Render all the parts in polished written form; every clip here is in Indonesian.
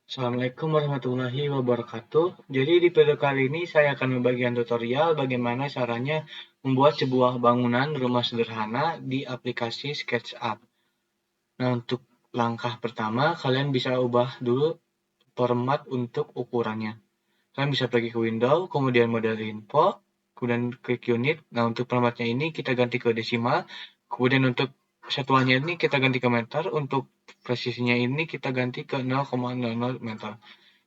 Assalamualaikum warahmatullahi wabarakatuh. Jadi di video kali ini saya akan membagikan tutorial bagaimana caranya membuat sebuah bangunan rumah sederhana di aplikasi SketchUp. Nah, untuk langkah pertama, kalian bisa ubah dulu format untuk ukurannya. Kalian bisa pergi ke Window, kemudian Model Info, kemudian klik Unit. Nah, untuk formatnya ini kita ganti ke desimal, kemudian untuk satuannya ini kita ganti ke meter, untuk presisinya ini kita ganti ke 0,00 meter.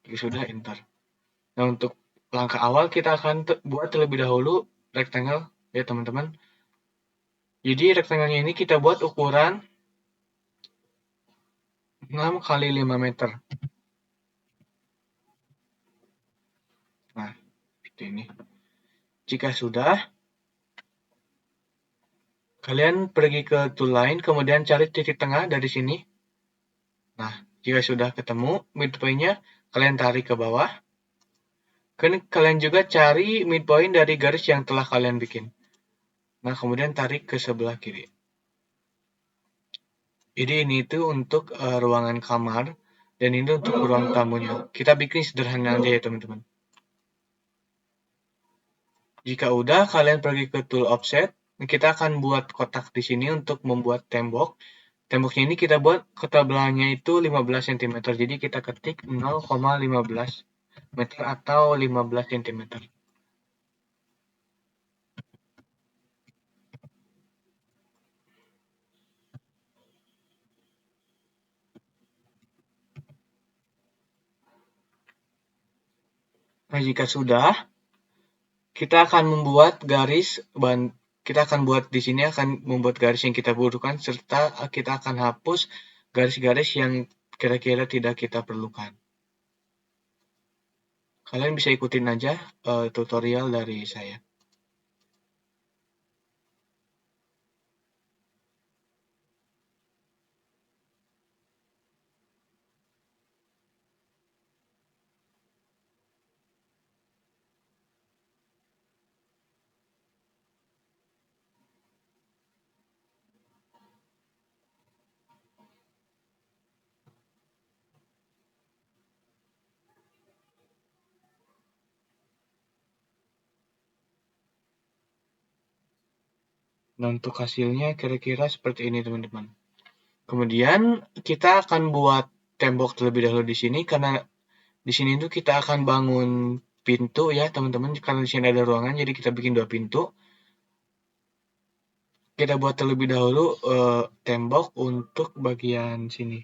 Jika sudah, enter. Nah, untuk langkah awal kita akan buat terlebih dahulu rectangle ya teman-teman. Jadi rectangle ini kita buat ukuran 6 kali 5 meter. Nah, seperti ini. Jika sudah, kalian pergi ke tool line, kemudian cari titik tengah dari sini. Nah, jika sudah ketemu midpoint-nya, kalian tarik ke bawah. Kalian juga cari midpoint dari garis yang telah kalian bikin. Nah, kemudian tarik ke sebelah kiri. Jadi ini tuh untuk ruangan kamar, dan ini untuk ruang tamunya. Kita bikin sederhana aja ya teman-teman. Jika udah, kalian pergi ke tool offset. Kita akan buat kotak di sini untuk membuat tembok. Temboknya ini kita buat ketebalannya itu 15 cm. Jadi kita ketik 0,15 meter atau 15 cm. Nah, jika sudah, kita akan membuat garis kita akan buat di sini akan membuat garis yang kita butuhkan serta kita akan hapus garis-garis yang kira-kira tidak kita perlukan. Kalian bisa ikutin aja tutorial dari saya. Nah, untuk hasilnya kira-kira seperti ini teman-teman. Kemudian kita akan buat tembok terlebih dahulu di sini karena di sini tuh kita akan bangun pintu ya teman-teman. Karena di sini ada ruangan jadi kita bikin 2 pintu. Kita buat terlebih dahulu tembok untuk bagian sini.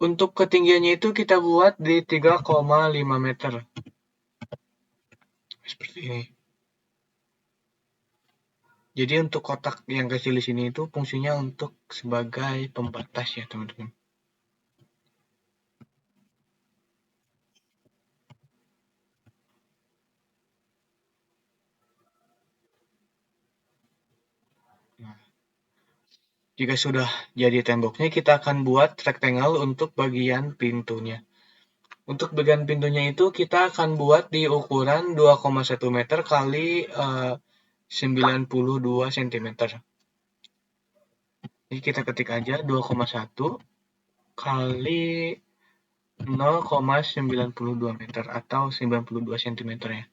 Untuk ketinggiannya itu kita buat di 3,5 meter. Seperti ini. Jadi untuk kotak yang kecil di sini itu fungsinya untuk sebagai pembatas ya teman-teman. Nah, jika sudah jadi temboknya, kita akan buat rectangle untuk bagian pintunya. Untuk bagian pintunya itu kita akan buat di ukuran 2,1 meter kali 92 cm. Jadi kita ketik aja 2,1 kali 0,92 meter atau 92 cm ya.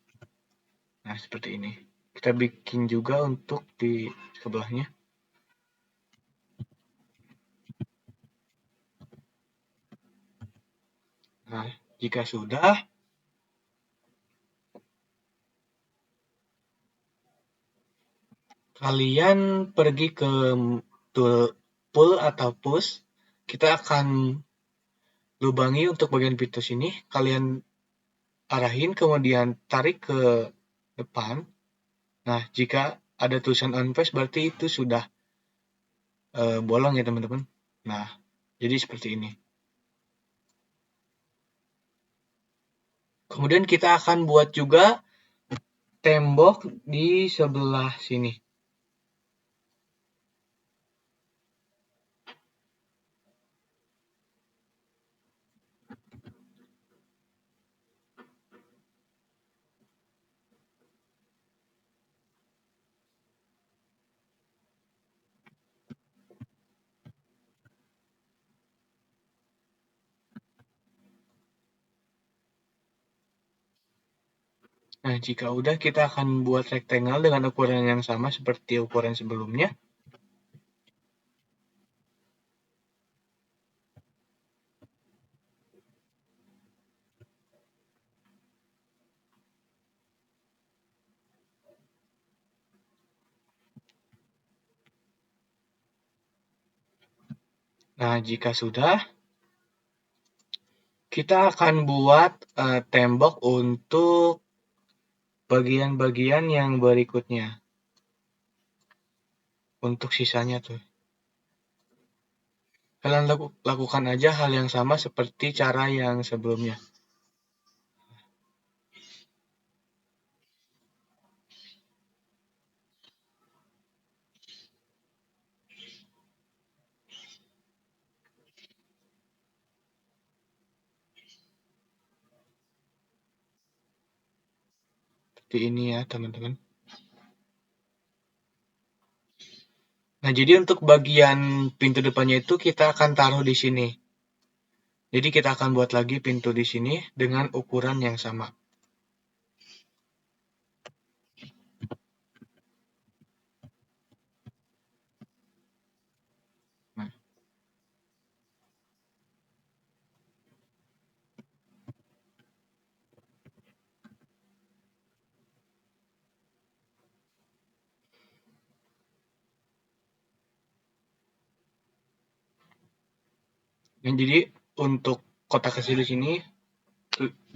Nah, seperti ini. Kita bikin juga untuk di sebelahnya. Nah, jika sudah, kalian pergi ke tool pull atau push. Kita akan lubangi untuk bagian pintu sini. Kalian arahin, kemudian tarik ke depan. Nah, jika ada tulisan on press, berarti itu sudah bolong ya teman-teman. Nah, jadi seperti ini. Kemudian kita akan buat juga tembok di sebelah sini. Nah, jika udah, kita akan buat rectangle dengan ukuran yang sama seperti ukuran sebelumnya. Nah, jika sudah, kita akan buat tembok untuk bagian-bagian yang berikutnya. Untuk sisanya tuh. Kalian lakukan aja hal yang sama seperti cara yang sebelumnya. Seperti ini ya, teman-teman. Nah, jadi untuk bagian pintu depannya itu kita akan taruh di sini. Jadi kita akan buat lagi pintu di sini dengan ukuran yang sama. Nah, jadi untuk kotak kecil di sini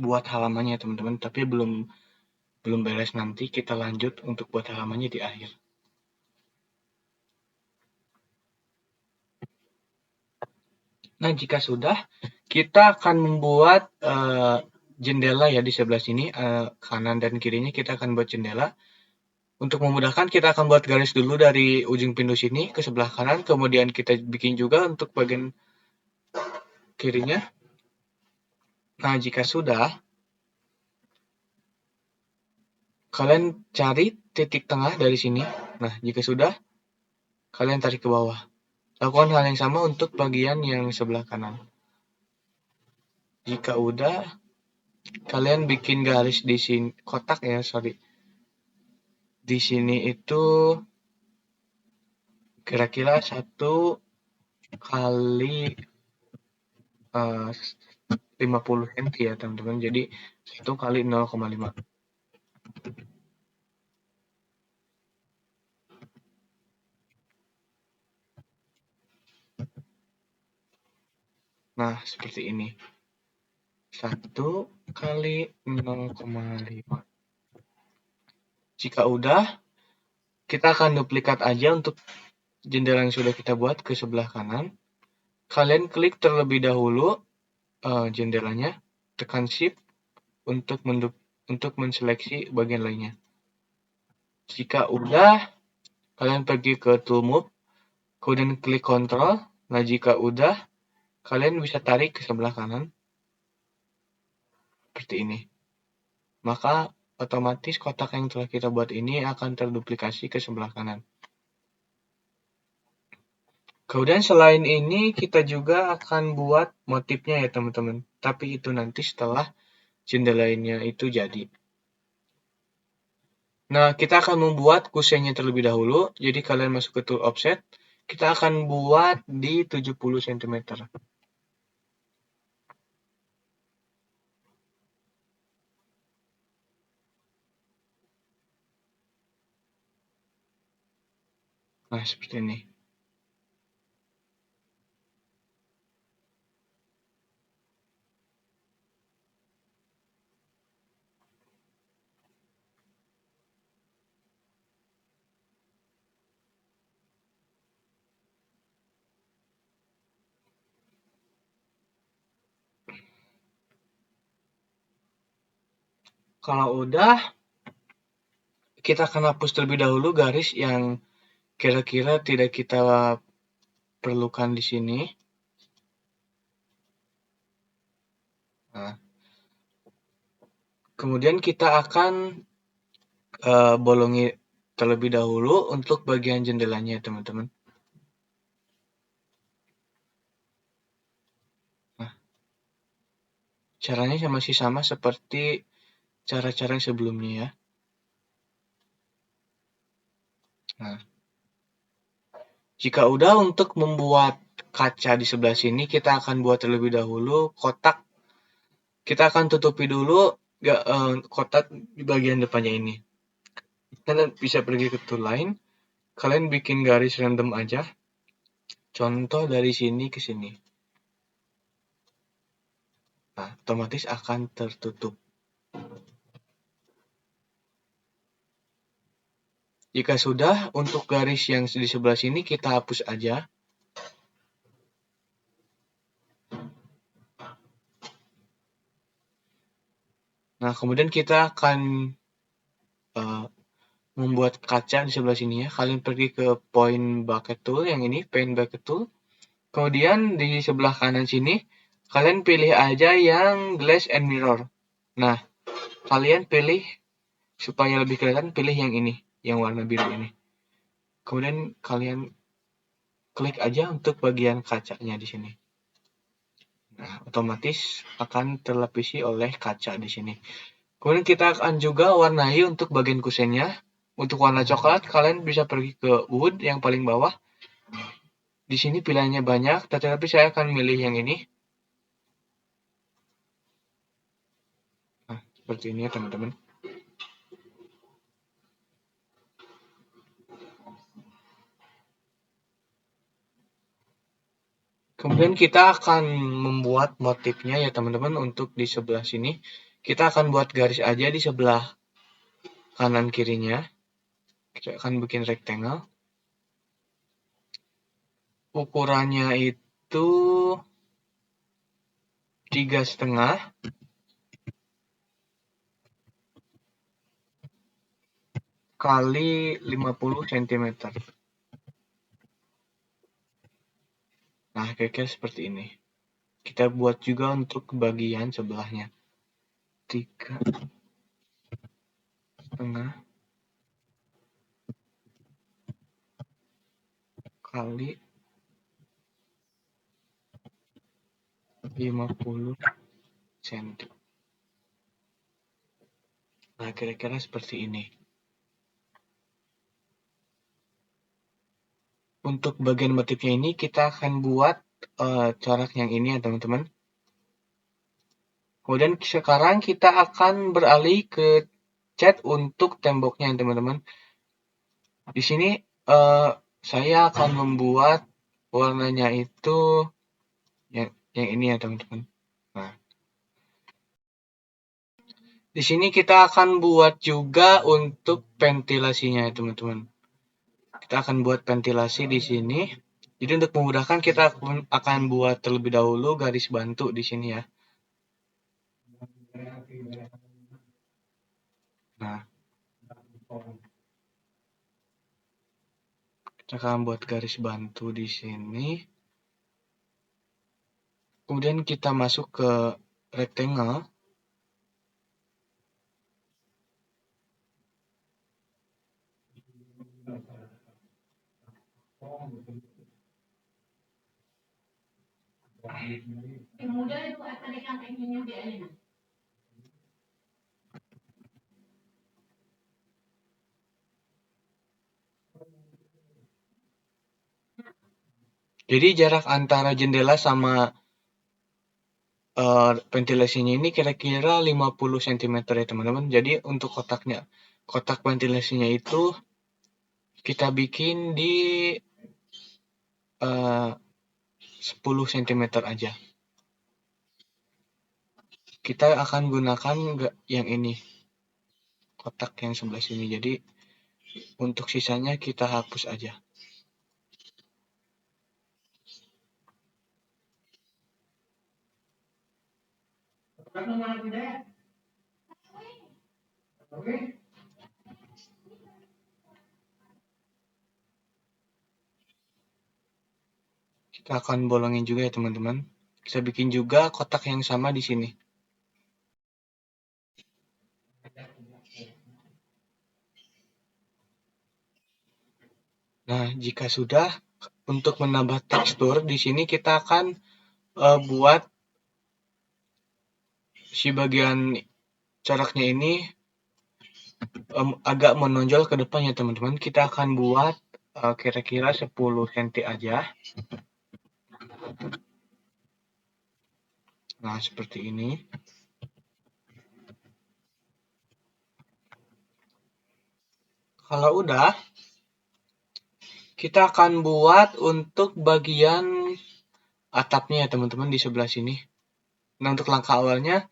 buat halamannya teman-teman, tapi belum beres, nanti kita lanjut untuk buat halamannya di akhir. Nah, jika sudah, kita akan membuat jendela ya di sebelah sini, kanan dan kirinya kita akan buat jendela. Untuk memudahkan, kita akan buat garis dulu dari ujung pintu sini ke sebelah kanan, kemudian kita bikin juga untuk bagian kirinya. Nah, jika sudah, kalian cari titik tengah dari sini. Nah, jika sudah, kalian tarik ke bawah. Lakukan hal yang sama untuk bagian yang sebelah kanan. Jika udah, kalian bikin garis di sini, kotak ya, sorry. Di sini itu kira-kira 1 kali 50 cm ya teman-teman. Jadi 1 kali 0,5. Nah, seperti ini. 1 kali 0,5. Jika udah, kita akan duplikat aja untuk jendela yang sudah kita buat ke sebelah kanan. Kalian klik terlebih dahulu jendelanya, tekan Shift untuk menseleksi bagian lainnya. Jika udah, kalian pergi ke Tool Move, kemudian klik Ctrl. Nah, jika udah, kalian bisa tarik ke sebelah kanan seperti ini. Maka otomatis kotak yang telah kita buat ini akan terduplikasi ke sebelah kanan. Kemudian selain ini kita juga akan buat motifnya ya teman-teman. Tapi itu nanti setelah jendela-nya itu jadi. Nah, kita akan membuat kusennya terlebih dahulu. Jadi kalian masuk ke tool offset. Kita akan buat di 70 cm. Nah, seperti ini. Kalau udah, kita akan hapus terlebih dahulu garis yang kira-kira tidak kita perlukan di sini. Nah, kemudian kita akan bolongi terlebih dahulu untuk bagian jendelanya, teman-teman. Nah, caranya masih sama seperti cara-cara yang sebelumnya ya. Nah, jika udah untuk membuat kaca di sebelah sini, kita akan buat terlebih dahulu kotak. Kita akan tutupi dulu kotak di bagian depannya ini. Kalian bisa pergi ke tool lain, kalian bikin garis random aja. Contoh dari sini ke sini. Nah, otomatis akan tertutup. Jika sudah, untuk garis yang di sebelah sini kita hapus aja. Nah, kemudian kita akan membuat kaca di sebelah sini ya. Kalian pergi ke point bucket tool yang ini, paint bucket tool. Kemudian di sebelah kanan sini, kalian pilih aja yang glass and mirror. Nah, kalian pilih supaya lebih kelihatan, pilih yang ini, yang warna biru ini. Kemudian kalian klik aja untuk bagian kacanya di sini. Nah, otomatis akan terlapisi oleh kaca di sini. Kemudian kita akan juga warnai untuk bagian kusennya. Untuk warna coklat, kalian bisa pergi ke wood yang paling bawah. Di sini pilihannya banyak, tetapi saya akan milih yang ini. Nah, seperti ini ya teman-teman. Kemudian kita akan membuat motifnya ya teman-teman. Untuk di sebelah sini, kita akan buat garis aja di sebelah kanan kirinya. Kita akan bikin rectangle. Ukurannya itu 3,5 kali 50 cm. Nah, kira-kira seperti ini. Kita buat juga untuk bagian sebelahnya. 3,5 kali 50 cm. Nah, kira-kira seperti ini. Untuk bagian motifnya ini kita akan buat corak yang ini ya teman-teman. Kemudian sekarang kita akan beralih ke cat untuk temboknya teman-teman. Di sini saya akan membuat warnanya itu yang ini ya teman-teman. Nah, di sini kita akan buat juga untuk ventilasinya ya teman-teman. Kita akan buat ventilasi di sini. Jadi untuk memudahkan kita akan buat terlebih dahulu garis bantu di sini ya. Nah, kita akan buat garis bantu di sini. Kemudian kita masuk ke rectangle. Jadi jarak antara jendela sama ventilasinya ini kira-kira 50 cm ya teman-teman. Jadi untuk kotak ventilasinya itu kita bikin di 10 cm aja. Kita akan gunakan yang ini, kotak yang sebelah sini. Jadi untuk sisanya kita hapus aja. Kita akan bolongin juga ya teman-teman. Kita bikin juga kotak yang sama di sini. Nah, jika sudah, untuk menambah tekstur di sini kita akan buat si bagian coraknya ini agak menonjol ke depannya teman-teman. Kita akan buat kira-kira 10 cm aja. Nah, seperti ini. Kalau udah, kita akan buat untuk bagian atapnya ya teman-teman di sebelah sini. Nah, untuk langkah awalnya,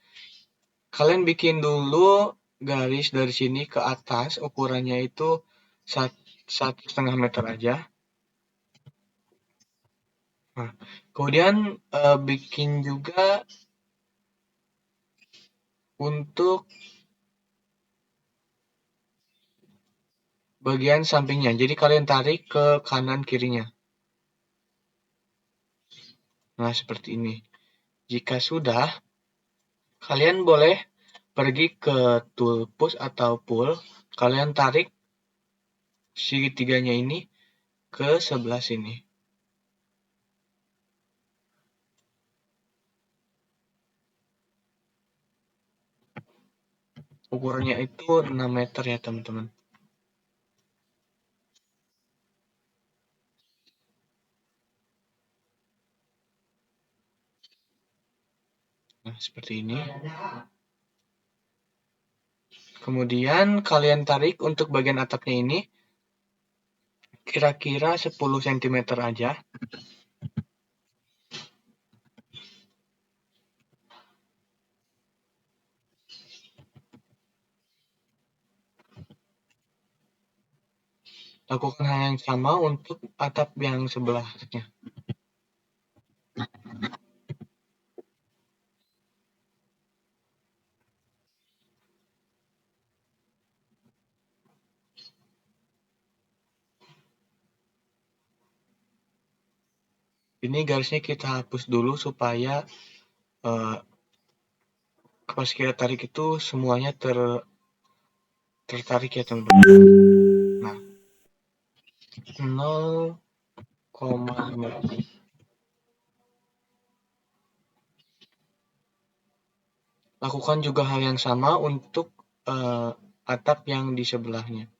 kalian bikin dulu garis dari sini ke atas, ukurannya itu 1,5 meter aja. Nah, kemudian bikin juga untuk bagian sampingnya. Jadi kalian tarik ke kanan kirinya. Nah, seperti ini. Jika sudah, kalian boleh pergi ke tool push atau pull. Kalian tarik segitiganya ini ke sebelah sini. Ukurannya itu 6 meter ya teman-teman. Nah, seperti ini. Kemudian kalian tarik untuk bagian atapnya ini kira-kira 10 cm aja. Lakukan hal yang sama untuk atap yang sebelahnya. Ini garisnya kita hapus dulu supaya pas kita tarik itu semuanya tertarik ya teman-teman. Nah, 0,5. Lakukan juga hal yang sama untuk atap yang di sebelahnya.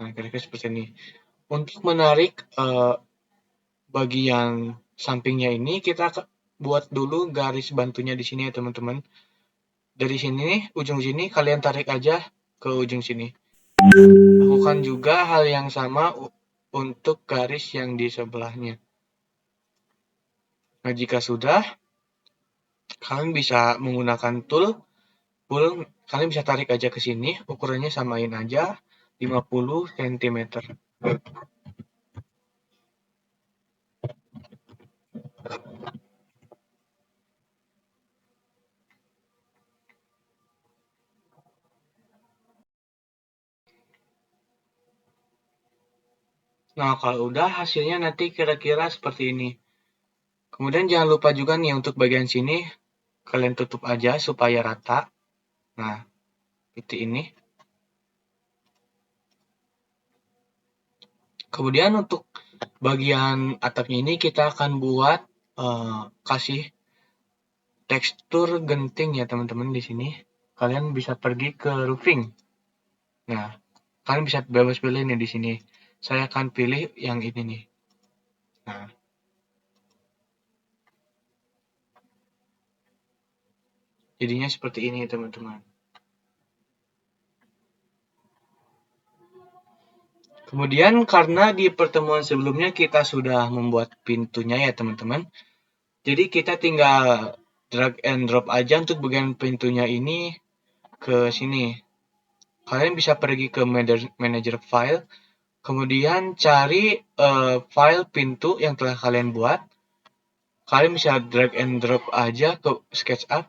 Nah, kira-kira seperti ini. Untuk menarik bagian sampingnya ini, kita buat dulu garis bantunya di sini ya teman-teman. Dari sini, ujung sini, kalian tarik aja ke ujung sini. Lakukan juga hal yang sama untuk garis yang di sebelahnya. Nah, jika sudah, kalian bisa menggunakan tool, kalian bisa tarik aja ke sini, ukurannya samain aja 50 cm. Nah, kalau udah hasilnya nanti kira-kira seperti ini. Kemudian jangan lupa juga nih untuk bagian sini, kalian tutup aja supaya rata. Nah, seperti ini. Kemudian untuk bagian atapnya ini kita akan buat kasih tekstur genting ya teman-teman di sini. Kalian bisa pergi ke roofing. Nah, kalian bisa bebas pilih nih di sini. Saya akan pilih yang ini nih. Nah, jadinya seperti ini teman-teman. Kemudian karena di pertemuan sebelumnya kita sudah membuat pintunya ya teman-teman. Jadi kita tinggal drag and drop aja untuk bagian pintunya ini ke sini. Kalian bisa pergi ke manager file, kemudian cari file pintu yang telah kalian buat. Kalian bisa drag and drop aja ke SketchUp.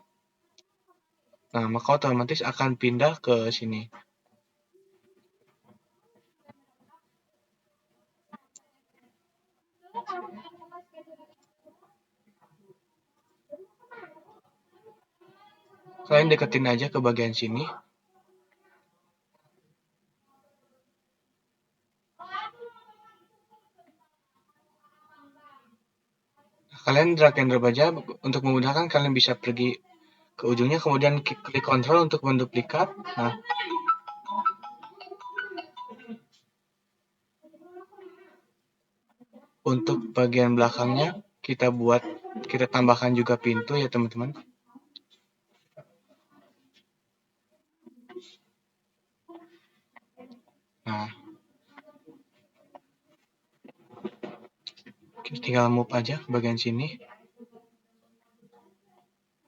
Nah, maka otomatis akan pindah ke sini. Kalian deketin aja ke bagian sini. kalian drag and drop aja. Untuk memudahkan kalian bisa pergi ke ujungnya, kemudian klik Ctrl untuk menduplikat. Nah, untuk bagian belakangnya kita tambahkan juga pintu ya teman-teman. Nah, tinggal move aja ke bagian sini.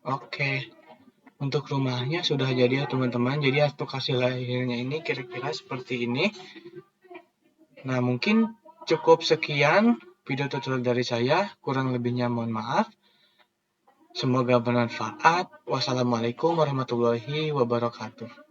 Oke, untuk rumahnya sudah jadi ya teman-teman. Jadi untuk hasil akhirnya ini kira-kira seperti ini. Nah, mungkin cukup sekian video tutorial dari saya. Kurang lebihnya mohon maaf. Semoga bermanfaat. Wassalamualaikum warahmatullahi wabarakatuh.